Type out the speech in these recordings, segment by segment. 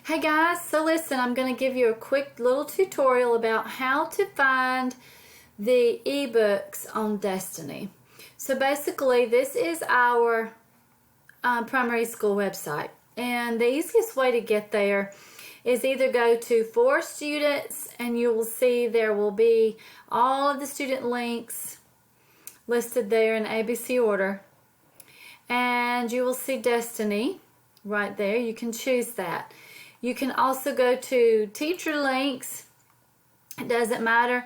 Hey guys, so listen, I'm going to give you a quick little tutorial about how to find the ebooks on Destiny. So basically, this is our primary school website, and the easiest way to get there is either go to For Students, and you will see there will be all of the student links listed there in ABC order, and you will see Destiny right there. You can choose that. You can also go to teacher links. It doesn't matter.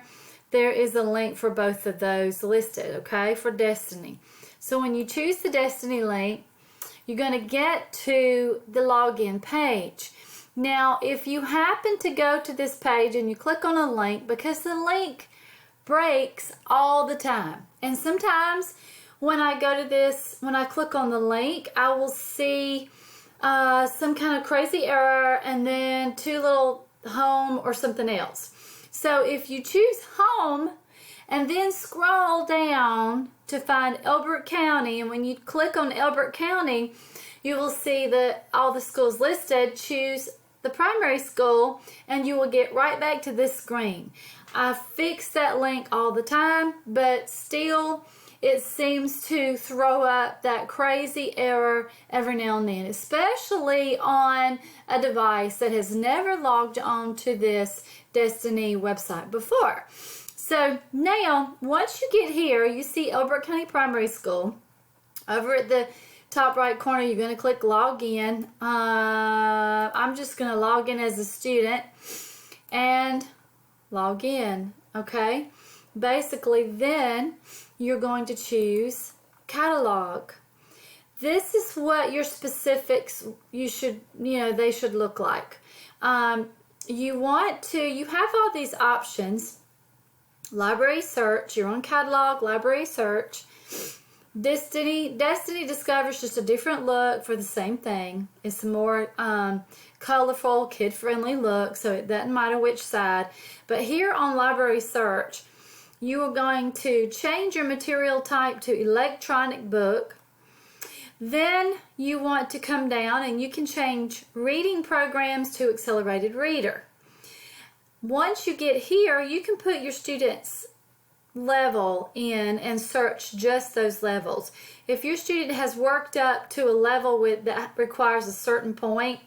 There is a link for both of those listed, okay, for Destiny. So when you choose the Destiny link, you're going to get to the login page. Now, if you happen to go to this page and you click on a link, because the link breaks all the time, and sometimes when I go to this, when I click on the link, I will see some kind of crazy error and then two little home or something else. So if you choose home and then scroll down to find Elbert County, and when you click on Elbert County, you will see that all the schools listed. Choose the primary school and you will get right back to this screen. I fix that link all the time, but still it seems to throw up that crazy error every now and then, especially on a device that has never logged on to this Destiny website before. So now, once you get here, you see Elbert County Primary School. Over at the top right corner, you're going to click Log In. I'm just going to log in as a student and log in, okay? Basically, then you're going to choose catalog. This is what your specifics they should look like. You have all these options. Library search, you're on catalog, library search. Destiny Discover is just a different look for the same thing. It's a more colorful, kid-friendly look, so it doesn't matter which side. But here on library search, you are going to change your material type to electronic book. Then you want to come down and you can change reading programs to accelerated reader. Once you get here, you can put your student's level in and search just those levels. If your student has worked up to a level that requires a certain point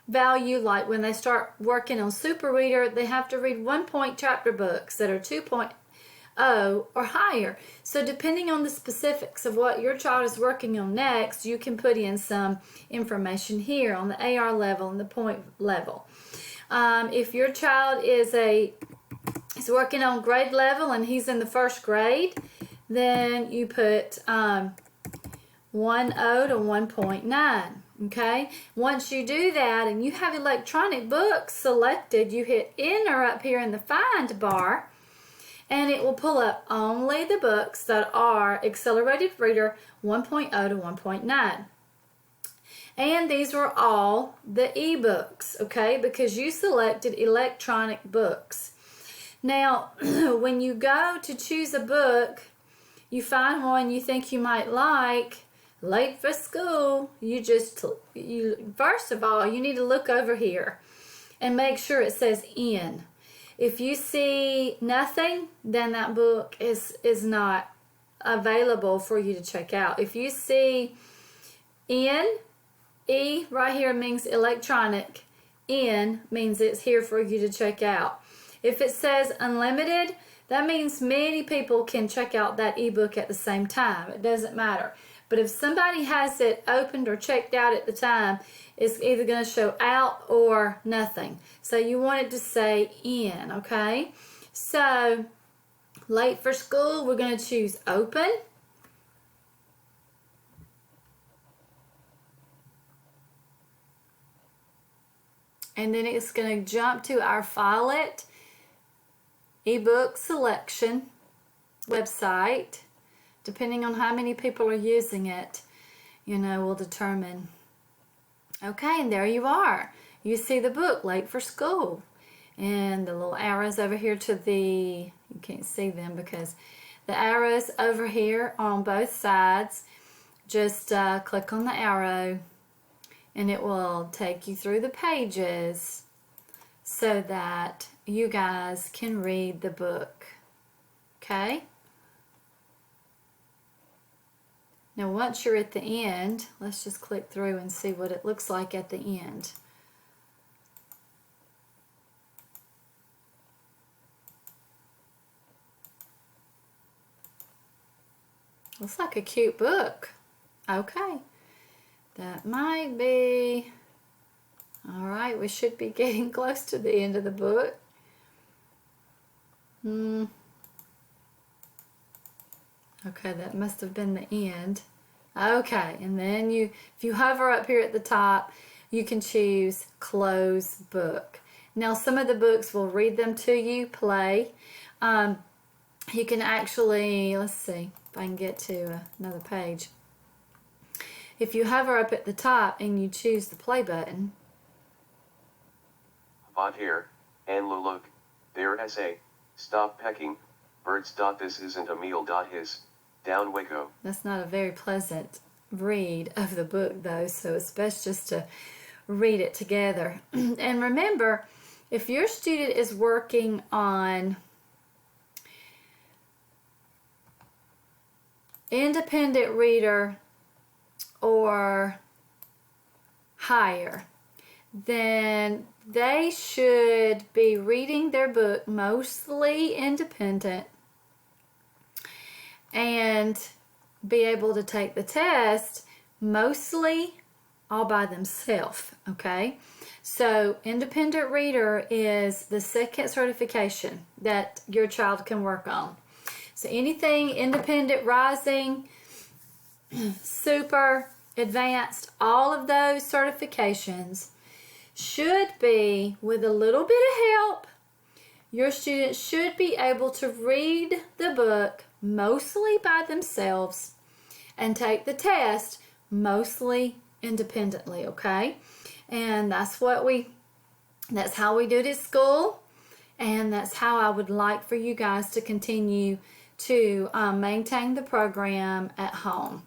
value, like when they start working on Super Reader, they have to read 1-point chapter books that are 2.0 or higher. So depending on the specifics of what your child is working on next, you can put in some information here on the AR level and the point level. If your child is working on grade level and he's in the first grade, then you put 1.0 to 1.9. Okay, once you do that and you have electronic books selected, you hit enter up here in the find bar, and it will pull up only the books that are accelerated reader 1.0 to 1.9. And these were all the ebooks, okay, because you selected electronic books. Now, when you go to choose a book, you find one you think you might like, late for school, first of all, you need to look over here and make sure it says in. If you see nothing, then that book is not available for you to check out. If you see in, E right here means electronic, in means it's here for you to check out. If it says unlimited, that means many people can check out that ebook at the same time. It doesn't matter. But if somebody has it opened or checked out at the time, it's either going to show out or nothing. So you want it to say in, okay? So, late for school, we're going to choose open. And then it's going to jump to our File It ebook selection website. Depending on how many people are using it, will determine. Okay, and there you are. You see the book, Late for School. And the little arrows over here you can't see them because the arrows over here on both sides. Just click on the arrow and it will take you through the pages so that you guys can read the book. Okay? Now once you're at the end, let's just click through and see what it looks like at the end. Looks like a cute book. Okay. That might be... Alright, we should be getting close to the end of the book. Okay, that must have been the end. Okay, and then if you hover up here at the top, you can choose Close Book. Now, some of the books will read them to you, play. You can actually, let's see if I can get to another page. If you hover up at the top and you choose the play button. Bot here, and look, their essay, stop pecking, birds. This isn't a meal. His, down Waco. That's not a very pleasant read of the book though, so it's best just to read it together. And remember, if your student is working on independent reader or higher, then they should be reading their book mostly independent and be able to take the test mostly all by themselves, okay? So independent reader is the second certification that your child can work on. So anything independent, rising, super, advanced, all of those certifications should be, with a little bit of help, your students should be able to read the book mostly by themselves and take the test mostly independently, okay? And that's how we do it at school, and that's how I would like for you guys to continue to maintain the program at home.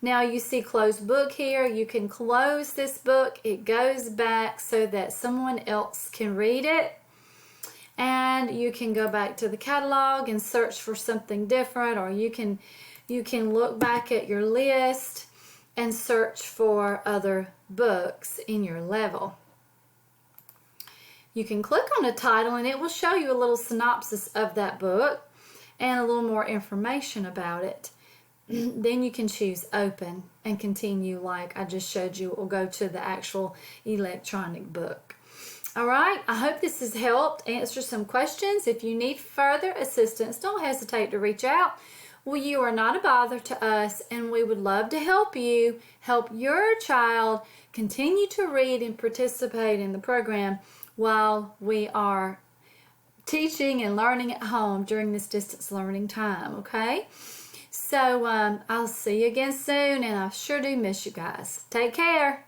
Now you see closed book here. You can close this book. It goes back so that someone else can read it. And you can go back to the catalog and search for something different, or you can look back at your list and search for other books in your level. You can click on the title and it will show you a little synopsis of that book and a little more information about it. Then you can choose open and continue like I just showed you. It will go to the actual electronic book. Alright, I hope this has helped answer some questions. If you need further assistance, don't hesitate to reach out. Well, you are not a bother to us, and we would love to help you help your child continue to read and participate in the program while we are teaching and learning at home during this distance learning time, okay? So I'll see you again soon, and I sure do miss you guys. Take care.